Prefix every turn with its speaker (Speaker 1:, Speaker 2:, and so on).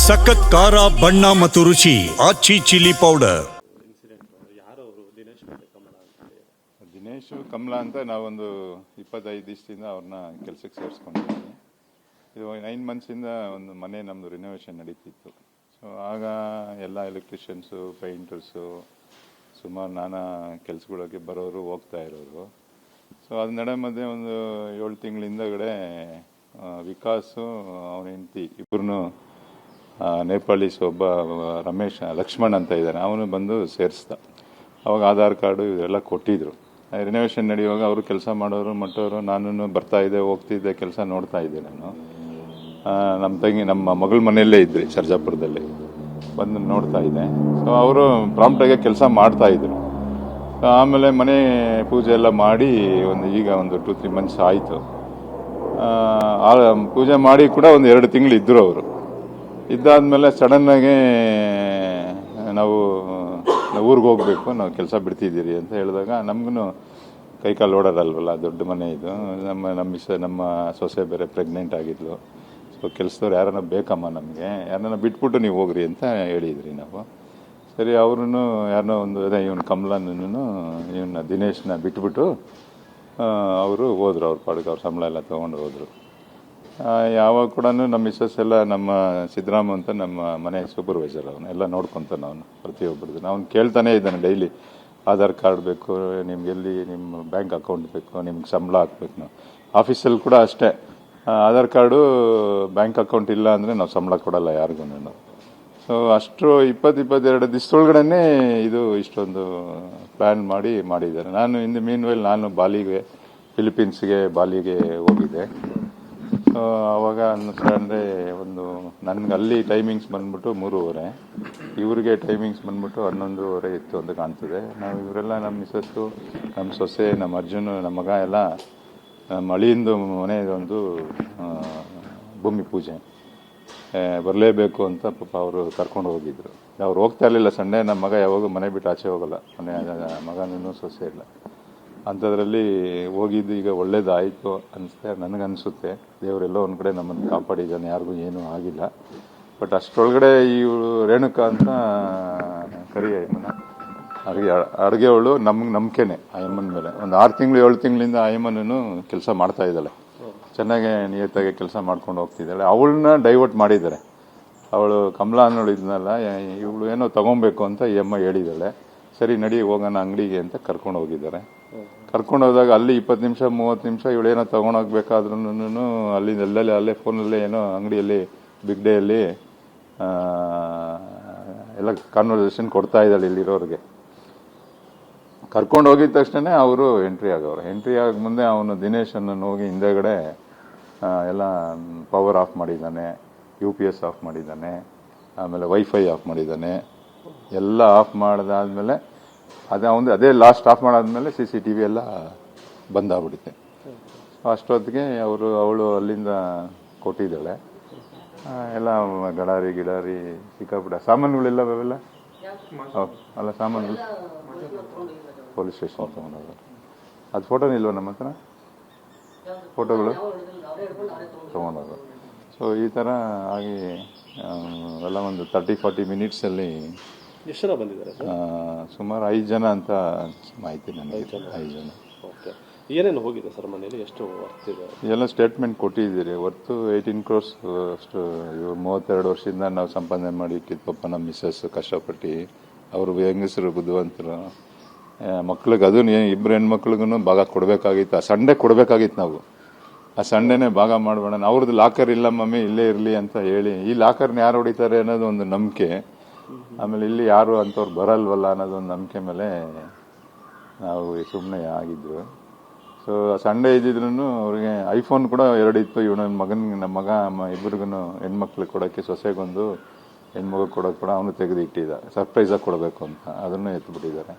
Speaker 1: ಸಖತ್ ಖಾರ ಬಣ್ಣ ಮತ್ತು ರುಚಿ ಆಚಿ ಚಿಲ್ಲಿ ಪೌಡರ್.
Speaker 2: ದಿನೇಶ್ ಕಮಲಾ ಅಂತ ನಾವೊಂದು 25 ದಿವಸದಿಂದ ಅವ್ರನ್ನ ಕೆಲಸಕ್ಕೆ ಸೇರಿಸ್ಕೊಂಡಿದ್ದೀವಿ. ಇದು 9 ಮಂತ್ಸಿಂದ ಒಂದು ಮನೆ ನಮ್ಮದು ರಿನೋವೇಷನ್ ನಡೀತಿತ್ತು. ಸೊ ಆಗ ಎಲ್ಲ ಎಲೆಕ್ಟ್ರಿಷಿಯನ್ಸು, ಪೇಂಟರ್ಸು, ಸುಮಾರು ನಾನಾ ಕೆಲಸಗಳಿಗೆ ಬರೋರು, ಹೋಗ್ತಾ ಇರೋರು. ಸೊ ಅದು ನಡೆ ಮಧ್ಯೆ ಒಂದು 7 ತಿಂಗಳ ಹಿಂದಗಡೆ ವಿಕಾಸು ಅವನ ಹೆಂಡತಿ ಇಬ್ಬರೂ ನೇಪಾಳೀಸ್, ಒಬ್ಬ ರಮೇಶ್ ಲಕ್ಷ್ಮಣ್ ಅಂತ ಇದ್ದಾನೆ, ಅವನು ಬಂದು ಸೇರಿಸ್ದ. ಅವಾಗ ಆಧಾರ್ ಕಾರ್ಡು ಇದೆಲ್ಲ ಕೊಟ್ಟಿದ್ರು. ರಿನೋವೇಷನ್ ನಡೆಯುವಾಗ ಅವರು ಕೆಲಸ ಮಾಡೋರು ಮಟ್ಟವರು, ನಾನು ಬರ್ತಾ ಇದ್ದೆ, ಹೋಗ್ತಿದ್ದೆ, ಕೆಲಸ ನೋಡ್ತಾ ಇದ್ದೆ. ನಾನು ನಮ್ಮ ತಂಗಿ ನಮ್ಮ ಮಗಳ ಮನೆಯಲ್ಲೇ ಇದ್ರಿ ಸರ್ಜಾಪುರದಲ್ಲಿ, ಬಂದು ನೋಡ್ತಾ ಇದ್ದೆ. ಸೊ ಅವರು ಪ್ರಾಂಪ್ಟಾಗೆ ಕೆಲಸ ಮಾಡ್ತಾ ಇದ್ರು. ಆಮೇಲೆ ಮನೆ ಪೂಜೆ ಎಲ್ಲ ಮಾಡಿ ಈಗ ಒಂದು 2-3 ಮಂತ್ಸ್ ಆಯಿತು. ಪೂಜೆ ಮಾಡಿ ಕೂಡ ಒಂದು 2 ತಿಂಗಳು ಇದ್ದರು ಅವರು. ಇದ್ದಾದ್ಮೇಲೆ ಸಡನ್ನಾಗಿ ನಾವು ಊರಿಗೆ ಹೋಗ್ಬೇಕು, ನಾವು ಕೆಲಸ ಬಿಡ್ತಿದ್ದೀರಿ ಅಂತ ಹೇಳಿದಾಗ ನಮಗೂ ಕೈಕಾಲು ಓಡಾಡಲ್ವಲ್ಲ, ದೊಡ್ಡ ಮನೆ ಇದು. ನಮ್ಮ ಸೊಸೆ ಬೇರೆ ಪ್ರೆಗ್ನೆಂಟ್ ಆಗಿದ್ಲು. ಸೊ ಕೆಲಸದವ್ರು ಯಾರನ್ನ ಬೇಕಮ್ಮ, ನಮಗೆ ಯಾರನ್ನ ಬಿಟ್ಬಿಟ್ಟು ನೀವು ಹೋಗ್ರಿ ಅಂತ ಹೇಳಿದ್ರಿ ನಾವು. ಸರಿ, ಅವ್ರೂ ಯಾರನ್ನೋ ಒಂದು ಇವನು ಕಮಲನೂ ಇವನ್ನ ದಿನೇಶ್ನ ಬಿಟ್ಬಿಟ್ಟು ಅವರು ಹೋದ್ರು. ಅವ್ರ ಪಾಡಿಗೆ ಅವ್ರ ಸಂಬಳ ಎಲ್ಲ ತೊಗೊಂಡು ಹೋದರು. ಯಾವಾಗ ಕೂಡ ನಮ್ಮ ಮಿಸ್ಸಸ್ ಎಲ್ಲ, ನಮ್ಮ ಸಿದ್ದರಾಮ ಅಂತ ನಮ್ಮ ಮನೆ ಸೂಪರ್ವೈಸರ್, ಅವನು ಎಲ್ಲ ನೋಡ್ಕೊತಾನೆ. ಅವನು ಪ್ರತಿಯೊಬ್ಬರದ್ದು ಅವನು ಕೇಳ್ತಾನೆ ಇದ್ದಾನೆ ಡೈಲಿ. ಆಧಾರ್ ಕಾರ್ಡ್ ಬೇಕು ನಿಮ್ಗೆ, ಎಲ್ಲಿ ನಿಮ್ಮ ಬ್ಯಾಂಕ್ ಅಕೌಂಟ್ ಬೇಕು, ನಿಮ್ಗೆ ಸಂಬಳ ಹಾಕ್ಬೇಕು. ನಾವು ಆಫೀಸಲ್ಲಿ ಕೂಡ ಅಷ್ಟೇ, ಆಧಾರ್ ಕಾರ್ಡು ಬ್ಯಾಂಕ್ ಅಕೌಂಟ್ ಇಲ್ಲ ಅಂದರೆ ನಾವು ಸಂಬಳ ಕೊಡಲ್ಲ ಯಾರಿಗೂ. ಸೊ ಅಷ್ಟು 22 ದಿವಸದೊಳಗಡೆ ಇದು ಇಷ್ಟೊಂದು ಪ್ಲ್ಯಾನ್ ಮಾಡಿದ್ದಾರೆ. ನಾನು ನಾನು ಫಿಲಿಪೀನ್ಸ್ಗೆ ಬಾಲಿಗೆ ಹೋಗಿದ್ದೆ. ಸೊ ಆವಾಗ ಅಂದರೆ ನನಗೆ ಅಲ್ಲಿ ಟೈಮಿಂಗ್ಸ್ ಬಂದ್ಬಿಟ್ಟು 3:30, ಇವ್ರಿಗೆ ಟೈಮಿಂಗ್ಸ್ ಬಂದ್ಬಿಟ್ಟು 11:30 ಇತ್ತು ಅಂತ ಕಾಣ್ತದೆ. ನಾವು ಇವರೆಲ್ಲ ನಮ್ಮ ಮಿಸ್ಸಸ್ಸು, ನಮ್ಮ ಸೊಸೆ, ನಮ್ಮ ಅರ್ಜುನ್, ನಮ್ಮ ಮಗ ಎಲ್ಲ ಮಳೆಯಿಂದ ಮನೆಯದೊಂದು ಭೂಮಿ ಪೂಜೆ ಬರಲೇಬೇಕು ಅಂತ ಪಾಪ ಅವರು ಕರ್ಕೊಂಡು ಹೋಗಿದ್ರು. ಅವ್ರು ಹೋಗ್ತಾ ಇರಲಿಲ್ಲ. ಸಂಡೇ ನಮ್ಮ ಮಗ ಯಾವಾಗೂ ಮನೆ ಬಿಟ್ಟು ಆಚೆ ಹೋಗಲ್ಲ, ಮಗನೂ ಸೊಸೆ ಇಲ್ಲ. ಅಂಥದ್ರಲ್ಲಿ ಹೋಗಿದ್ದು ಈಗ ಒಳ್ಳೇದಾಯಿತು ಅನಿಸುತ್ತೆ, ನನಗನ್ನಿಸುತ್ತೆ. ದೇವರೆಲ್ಲೋ ಒಂದು ಕಡೆ ನಮ್ಮನ್ನು ಕಾಪಾಡಿದ್ದಾನೆ, ಯಾರಿಗೂ ಏನೂ ಆಗಿಲ್ಲ. ಬಟ್ ಅಷ್ಟರೊಳಗಡೆ ಇವಳು ರೇಣುಕಾ ಅಂತ ಕರಿಯಮ್ಮನ ಅಡುಗೆ ಅವಳು ನಮ್ಗೆ ನಂಬಿಕೆನೆ ಆ ಅಮ್ಮನ ಮೇಲೆ. ಒಂದು 6 ತಿಂಗಳು 7 ತಿಂಗಳಿಂದ ಆ ಅಮ್ಮನೂ ಕೆಲಸ ಮಾಡ್ತಾ ಇದ್ದಾಳೆ, ಚೆನ್ನಾಗೆ ನಿಯತ್ತಾಗಿ ಕೆಲಸ ಮಾಡ್ಕೊಂಡು ಹೋಗ್ತಿದ್ದಾಳೆ. ಅವಳನ್ನ ಡೈವರ್ಟ್ ಮಾಡಿದ್ದಾರೆ. ಅವಳು ಕಮಲಾ ಅನ್ನೋಳು ಇದ್ನಲ್ಲ, ಇವಳು ಏನೋ ತಗೊಬೇಕು ಅಂತ ಈ ಅಮ್ಮ ಹೇಳಿದ್ದಾಳೆ. ಸರಿ ನಡಿ ಹೋಗೋಣ ಅಂಗಡಿಗೆ ಅಂತ ಕರ್ಕೊಂಡು ಹೋಗಿದ್ದಾರೆ. ಕರ್ಕೊಂಡು ಹೋದಾಗ ಅಲ್ಲಿ 20 ನಿಮಿಷ 30 ನಿಮಿಷ ಇವಳೇನೋ ತೊಗೊಂಡೋಗ್ಬೇಕಾದ್ರೂ ಅಲ್ಲಿಂದ ಅಲ್ಲೇ ಫೋನಲ್ಲೇ ಏನೋ ಅಂಗಡಿಯಲ್ಲಿ ಬಿಗ್ ಡೇಯಲ್ಲಿ ಎಲ್ಲ ಕಾನ್ವರ್ಸೇಷನ್ ಕೊಡ್ತಾ ಇದ್ದಾಳೆ ಇಲ್ಲಿರೋರಿಗೆ. ಕರ್ಕೊಂಡು ಹೋಗಿದ ತಕ್ಷಣ ಅವರು ಎಂಟ್ರಿ ಆಗವ್ರು. ಎಂಟ್ರಿ ಆಗ ಮುಂದೆ ಅವನು ದಿನೇಶನ್ನು ಹೋಗಿ ಹಿಂದೆಗಡೆ ಎಲ್ಲ ಪವರ್ ಆಫ್ ಮಾಡಿದ್ದಾನೆ, UPS ಆಫ್ ಮಾಡಿದ್ದಾನೆ, ಆಮೇಲೆ ವೈಫೈ ಆಫ್ ಮಾಡಿದ್ದಾನೆ. ಎಲ್ಲ ಆಫ್ ಮಾಡಿದಾದ್ಮೇಲೆ ಅದೇ ಲಾಸ್ಟ್ ಆಫ್ ಮಾಡಾದ್ಮೇಲೆ CCTV ಎಲ್ಲ ಬಂದಾಗ್ಬಿಡುತ್ತೆ. ಅಷ್ಟೊತ್ತಿಗೆ ಅವಳು ಅಲ್ಲಿಂದ ಕೊಟ್ಟಿದ್ದಾಳೆ. ಎಲ್ಲ ಗಡಾರಿ ಸಿಕ್ಕಾಬಿಡ ಸಾಮಾನುಗಳೆಲ್ಲ ಅವೆಲ್ಲ ಅಲ್ಲ, ಸಾಮಾನುಗಳು ಪೊಲೀಸ್ ಸ್ಟೇಷನ್ ತೊಗೊಂಡೋಗ. ಅದು ಫೋಟೋನೇ ಇಲ್ವ ನಮ್ಮ ಹತ್ರ? ಫೋಟೋಗಳು ತೊಗೊಂಡೋಗ. ಸೊ ಈ ಥರ ಆಗಿ ಎಲ್ಲ ಒಂದು 30-40 ಮಿನಿಟ್ಸಲ್ಲಿ
Speaker 3: ಎಷ್ಟು ಜನ ಬಂದಿದ್ದಾರೆ?
Speaker 2: ಸುಮಾರು 5 ಜನ ಅಂತ ಮಾಹಿತಿ ನನಗೆ. 5 ಜನ.
Speaker 3: ಏನೇನು ಹೋಗಿದೆ ಸರ್ ಮನೆಯಲ್ಲಿ? ಎಷ್ಟು ವರ್ತ್ ಇದೆ?
Speaker 2: ಎಲ್ಲ ಸ್ಟೇಟ್ಮೆಂಟ್ ಕೊಟ್ಟಿದ್ದೀರಿ. ವರ್ತು 18 crores ಅಷ್ಟು. ಇವರು 32 ವರ್ಷದಿಂದ ನಾವು ಸಂಪಾದನೆ ಮಾಡಿ ಪಾಪ ನಮ್ಮ ಮಿಸ್ಸಸ್ ಕಷ್ಟಪಟ್ಟು, ಅವರು ಹೆಂಗಸರು ಬುದ್ಧಿವಂತರು, ಮಕ್ಳಿಗೆ ಅದು 2 ಹೆಣ್ಮಕ್ಳಿಗೂ ಭಾಗ ಕೊಡಬೇಕಾಗಿತ್ತು. ಆ ಸಂಡೇ ಕೊಡಬೇಕಾಗಿತ್ತು ನಾವು. ಆ ಸಂಡೇನೇ ಭಾಗ ಮಾಡಬೇಡ, ಅವ್ರದ್ದು ಲಾಕರ್ ಇಲ್ಲ ಮಮ್ಮಿ ಇಲ್ಲೇ ಇರಲಿ ಅಂತ ಹೇಳಿ, ಈ ಲಾಕರ್ನ ಯಾರು ಹೊಡಿತಾರೆ ಅನ್ನೋದು ಒಂದು ನಂಬಿಕೆ. ಆಮೇಲೆ ಇಲ್ಲಿ ಯಾರು ಅಂಥವ್ರು ಬರಲ್ವಲ್ಲ ಅನ್ನೋದೊಂದು ನಂಬಿಕೆ ಮೇಲೆ ನಾವು ಸುಮ್ಮನೆ ಆಗಿದ್ವು. ಸೊ ಸಂಡೇ ಇದ್ದಿದ್ರು ಅವ್ರಿಗೆ ಐಫೋನ್ ಕೂಡ 2 ಇತ್ತು. ನಮ್ಮ ಮಗ ಇಬ್ಬರಿಗೂ ಹೆಣ್ಮಕ್ಳಿಗೆ ಕೊಡೋಕ್ಕೆ, ಸೊಸೆಗೊಂದು ಹೆಣ್ಮಗು ಕೊಡೋಕೆ ಕೂಡ ಅವನು ತೆಗೆದು ಇಟ್ಟಿದ್ದ, ಸರ್ಪ್ರೈಸಾಗಿ ಕೊಡಬೇಕು ಅಂತ. ಅದನ್ನು ಎತ್ಬಿಟ್ಟಿದ್ದಾರೆ.